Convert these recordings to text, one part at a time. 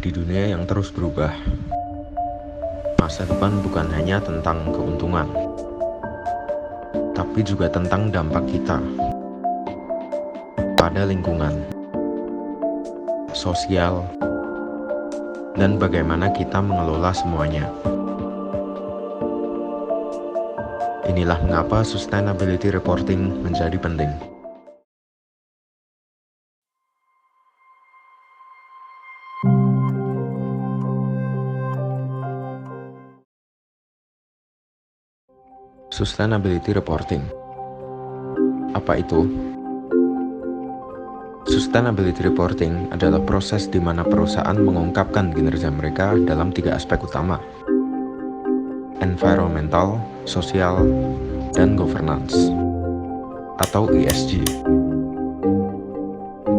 di dunia yang terus berubah. Masa depan bukan hanya tentang keuntungan, tapi juga tentang dampak kita pada lingkungan, sosial, dan bagaimana kita mengelola semuanya. Inilah mengapa sustainability reporting menjadi penting. Sustainability reporting. Apa itu? Sustainability reporting adalah proses di mana perusahaan mengungkapkan kinerja mereka dalam 3 aspek utama: environmental, sosial, dan governance, atau ESG.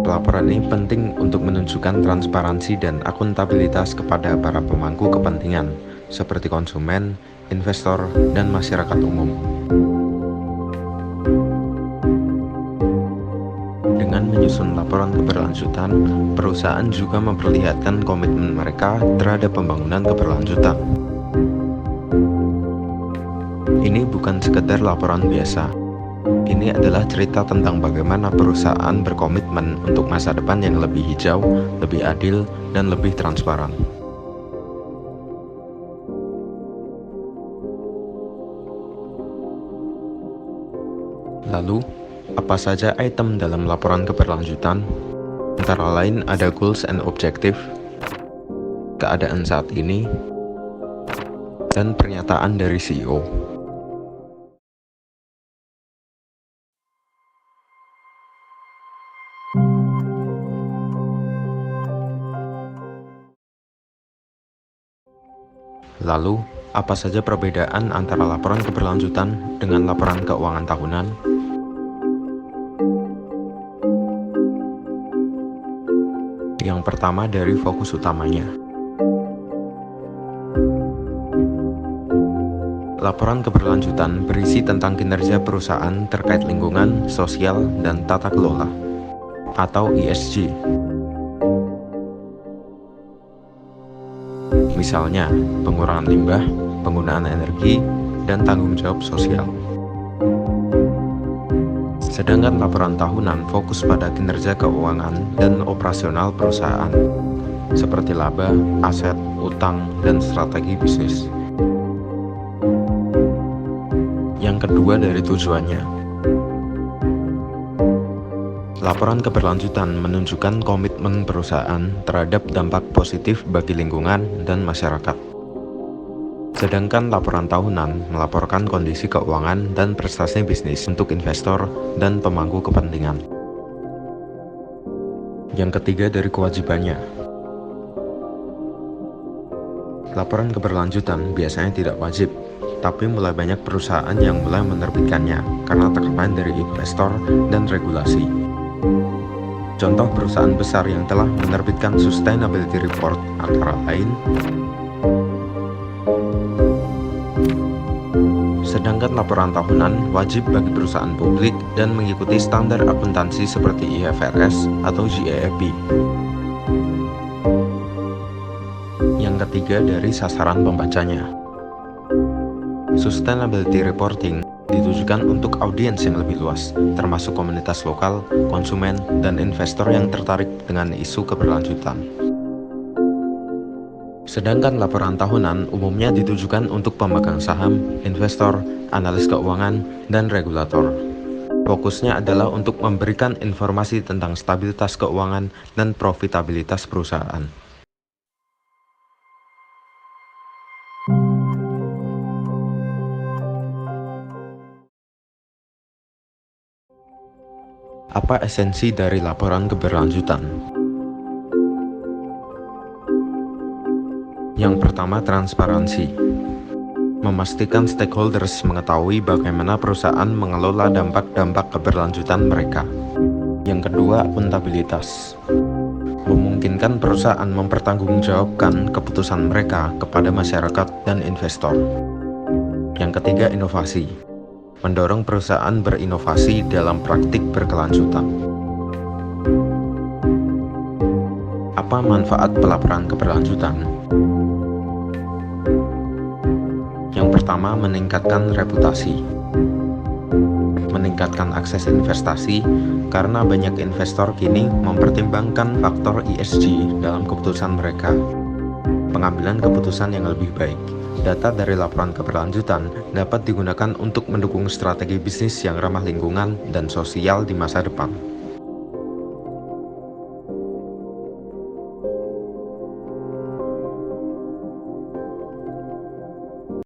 Pelaporan ini penting untuk menunjukkan transparansi dan akuntabilitas kepada para pemangku kepentingan, seperti konsumen, investor, dan masyarakat umum. Dengan menyusun laporan keberlanjutan, perusahaan juga memperlihatkan komitmen mereka terhadap pembangunan keberlanjutan. Ini bukan sekedar laporan biasa. Ini adalah cerita tentang bagaimana perusahaan berkomitmen untuk masa depan yang lebih hijau, lebih adil, dan lebih transparan. Lalu, apa saja item dalam laporan keberlanjutan? Antara lain ada goals and objective, keadaan saat ini, dan pernyataan dari CEO. Lalu, apa saja perbedaan antara laporan keberlanjutan dengan laporan keuangan tahunan? Yang pertama dari fokus utamanya. Laporan keberlanjutan berisi tentang kinerja perusahaan terkait lingkungan, sosial, dan tata kelola, atau ESG. Misalnya, pengurangan limbah, penggunaan energi, dan tanggung jawab sosial. Sedangkan laporan tahunan fokus pada kinerja keuangan dan operasional perusahaan, seperti laba, aset, utang, dan strategi bisnis. Yang kedua dari tujuannya. Laporan keberlanjutan menunjukkan komitmen perusahaan terhadap dampak positif bagi lingkungan dan masyarakat. Sedangkan laporan tahunan melaporkan kondisi keuangan dan prestasi bisnis untuk investor dan pemangku kepentingan. Yang ketiga dari kewajibannya. Laporan keberlanjutan biasanya tidak wajib, tapi mulai banyak perusahaan yang mulai menerbitkannya karena tekanan dari investor dan regulasi. Contoh perusahaan besar yang telah menerbitkan sustainability report antara lain. Sedangkan laporan tahunan wajib bagi perusahaan publik dan mengikuti standar akuntansi seperti IFRS atau GAAP. Yang ketiga dari sasaran pembacanya. Sustainability reporting ditujukan untuk audiens yang lebih luas, termasuk komunitas lokal, konsumen, dan investor yang tertarik dengan isu keberlanjutan. Sedangkan laporan tahunan umumnya ditujukan untuk pemegang saham, investor, analis keuangan, dan regulator. Fokusnya adalah untuk memberikan informasi tentang stabilitas keuangan dan profitabilitas perusahaan. Apa esensi dari laporan keberlanjutan? Yang pertama, transparansi. Memastikan stakeholders mengetahui bagaimana perusahaan mengelola dampak-dampak keberlanjutan mereka. Yang kedua, akuntabilitas. Memungkinkan perusahaan mempertanggungjawabkan keputusan mereka kepada masyarakat dan investor. Yang ketiga, inovasi. Mendorong perusahaan berinovasi dalam praktik berkelanjutan. Apa manfaat pelaporan keberlanjutan? Yang pertama, meningkatkan reputasi. Meningkatkan akses investasi karena banyak investor kini mempertimbangkan faktor ESG dalam keputusan mereka. Pengambilan keputusan yang lebih baik. Data dari laporan keberlanjutan dapat digunakan untuk mendukung strategi bisnis yang ramah lingkungan dan sosial di masa depan.